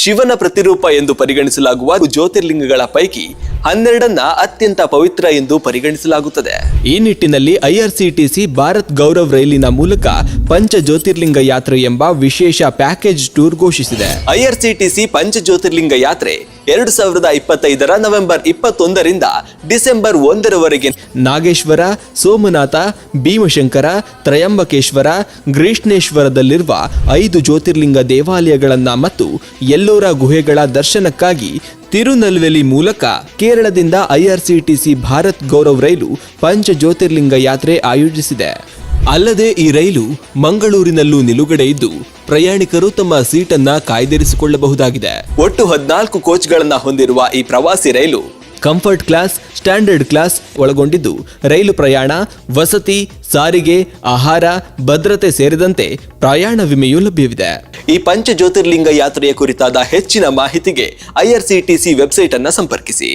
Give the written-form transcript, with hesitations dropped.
ಶಿವನ ಪ್ರತಿರೂಪ ಎಂದು ಪರಿಗಣಿಸಲಾಗುವ ಜ್ಯೋತಿರ್ಲಿಂಗಗಳ ಪೈಕಿ 12ನ್ನ ಅತ್ಯಂತ ಪವಿತ್ರ ಎಂದು ಪರಿಗಣಿಸಲಾಗುತ್ತದೆ. ಈ ನಿಟ್ಟಿನಲ್ಲಿ ಐಆರ್ಸಿಟಿಸಿ ಭಾರತ್ ಗೌರವ್ ರೈಲಿನ ಮೂಲಕ ಪಂಚ ಜ್ಯೋತಿರ್ಲಿಂಗ ಯಾತ್ರೆ ಎಂಬ ವಿಶೇಷ ಪ್ಯಾಕೇಜ್ ಟೂರ್ ಘೋಷಿಸಿದೆ. ಐಆರ್ಸಿಟಿಸಿ ಪಂಚ ಜ್ಯೋತಿರ್ಲಿಂಗ ಯಾತ್ರೆ 2025ರ ನವೆಂಬರ್ 21ರಿಂದ ಡಿಸೆಂಬರ್ 1ರವರೆಗೆ ನಾಗೇಶ್ವರ, ಸೋಮನಾಥ, ಭೀಮಶಂಕರ, ತ್ರಯಂಬಕೇಶ್ವರ, ಗ್ರೀಷ್ಣೇಶ್ವರದಲ್ಲಿರುವ 5 ಜ್ಯೋತಿರ್ಲಿಂಗ ದೇವಾಲಯಗಳನ್ನ ಮತ್ತು ಎಲ್ಲೋರ ಗುಹೆಗಳ ದರ್ಶನಕ್ಕಾಗಿ ತಿರುನಲ್ವೇಲಿ ಮೂಲಕ ಕೇರಳದಿಂದ ಐಆರ್ಸಿಟಿಸಿ ಭಾರತ್ ಗೌರವ್ ರೈಲು ಪಂಚ ಜ್ಯೋತಿರ್ಲಿಂಗ ಯಾತ್ರೆ ಆಯೋಜಿಸಿದೆ. ಅಲ್ಲದೆ ಈ ರೈಲು ಮಂಗಳೂರಿನಲ್ಲೂ ನಿಲುಗಡೆ ಇದ್ದು ಪ್ರಯಾಣಿಕರು ತಮ್ಮ ಸೀಟನ್ನ ಕಾಯ್ದಿರಿಸಿಕೊಳ್ಳಬಹುದಾಗಿದೆ. ಒಟ್ಟು 14 ಕೋಚ್ಗಳನ್ನ ಹೊಂದಿರುವ ಈ ಪ್ರವಾಸಿ ರೈಲು ಕಂಫರ್ಟ್ ಕ್ಲಾಸ್, ಸ್ಟ್ಯಾಂಡರ್ಡ್ ಕ್ಲಾಸ್ ಒಳಗೊಂಡಿದ್ದು ರೈಲು ಪ್ರಯಾಣ, ವಸತಿ, ಸಾರಿಗೆ, ಆಹಾರ, ಭದ್ರತೆ ಸೇರಿದಂತೆ ಪ್ರಯಾಣ ವಿಮೆಯೂ ಲಭ್ಯವಿದೆ. ಈ ಪಂಚ ಜ್ಯೋತಿರ್ಲಿಂಗ ಯಾತ್ರೆಯ ಕುರಿತಾದ ಹೆಚ್ಚಿನ ಮಾಹಿತಿಗೆ ಐಆರ್ಸಿಟಿಸಿ ವೆಬ್ಸೈಟ್ ಅನ್ನು ಸಂಪರ್ಕಿಸಿ.